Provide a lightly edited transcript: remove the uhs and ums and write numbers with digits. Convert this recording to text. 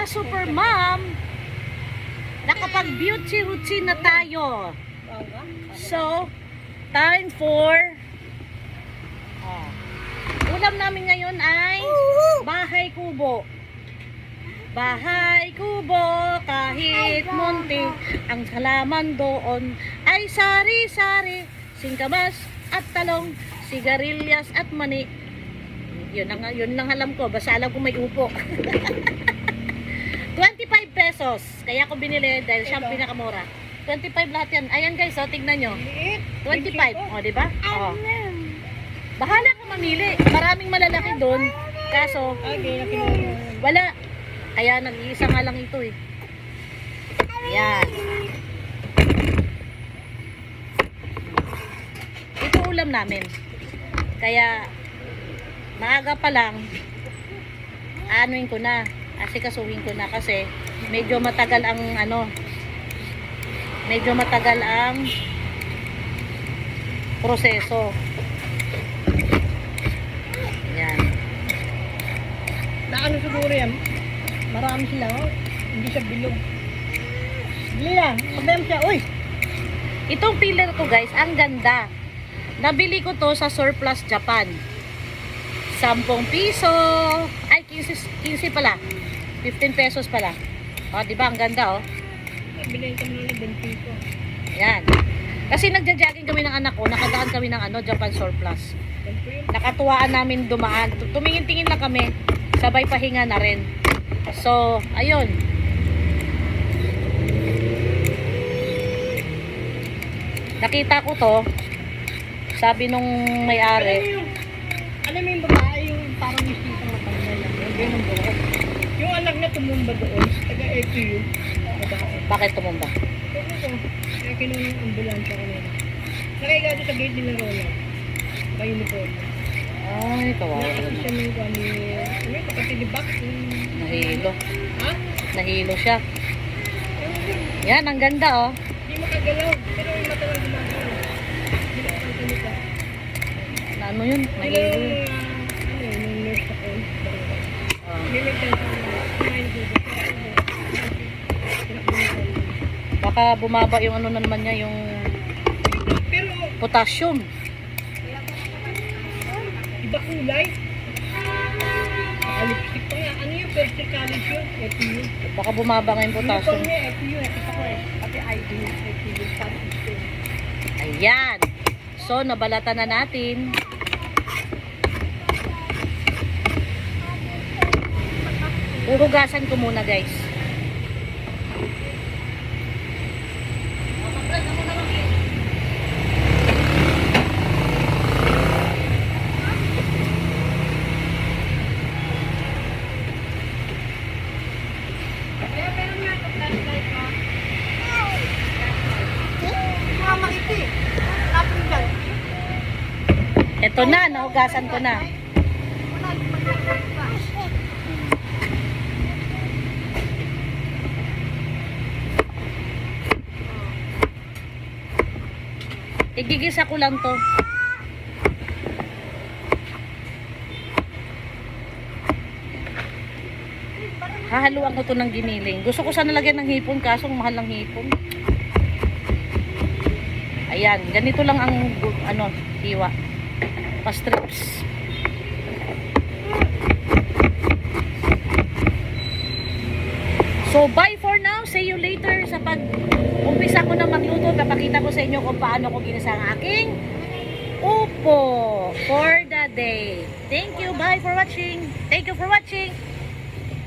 super mom, nakapag-beauty na tayo. So, time for ulam namin ngayon ay bahay kubo. Bahay kubo, kahit munti, ang halaman doon ay sari-sari, singkamas at talong, sigarilyas at mani. Yun lang alam ko, basta alam ko may upo. 25 pesos, kaya ko binili dahil siya ang pinakamura. 25 lahat yan. Ayan guys, oh, tignan nyo. 25, o diba? O. Bahala ka mamili. Maraming malalaki doon. Kaso, wala. Kaya nag-iisa nga lang ito eh. Yan. Ito ulam namin. Kaya, maaga pa lang, anuin ko na. Asikasuhin ko na kasi medyo matagal ang proseso. Yan. Naano siguro yan? Marami sila, oh. Hindi siya bilog. Bili lang. Magdayam siya. Uy! Itong pillar ko guys, ang ganda. Nabili ko to sa Surplus Japan. 10 piso. Ay, 15 pala. 15 pesos pala. O, diba? Ang ganda, oh. Bilhin kami ng 20 piso. Yan. Kasi nagja-jogging kami ng anak ko. Nakadaan kami ng Japan Surplus. Nakatuwaan namin dumaan. Tumingin-tingin lang kami. Sabay pahinga na rin. So, ayun. Nakita ko to. Sabi nung may-ari. Alam mo yung babae, yung parang mistisang matanggal lang. Yung ganun buhok. Yung anak na tumumba doon, taga-EQ. Bakit tumumba? Ano ko? Kaya kinuha yung ambulansya kanina. Nakaiga doon sa gate nila Roland. Naka-uniform. Ay, kawawa. Nakakita siya ng kami. Ano yung kapatid-back? Nahilo. Ha? Nahilo siya. Yan, ang ganda, oh. Hindi makagalaw. Pero yung mata lang gumagalaw. Hindi nakakanta. Ano yun? Nahilo yun. Yung nurse ako. Hindi Baka bumaba yung ano naman niya, yung pero potassium. iba kulay. Lipstick pa nga. Ano yung first year college yun? FPU. Baka bumaba nga yung potassium. Uniform niya, FPU. Kita ko eh. Pati ID yung FPU. Ayan. So, nabalatan na natin. Uhugasan ko muna, guys. Ito na, nahugasan ko na. Igigisa ko lang to. Hahaluan ko to ng giniling. Gusto ko sana lagyan ng hipon kaso mahal ng hipon. Ayan, ganito lang ang hiwa. Pa-strips. So, bye for now. See you later sa pag-umpisa ko na magluto. Papakita ko sa inyo kung paano ko ginisa ang aking upo for the day. Thank you. Bye for watching. Thank you for watching.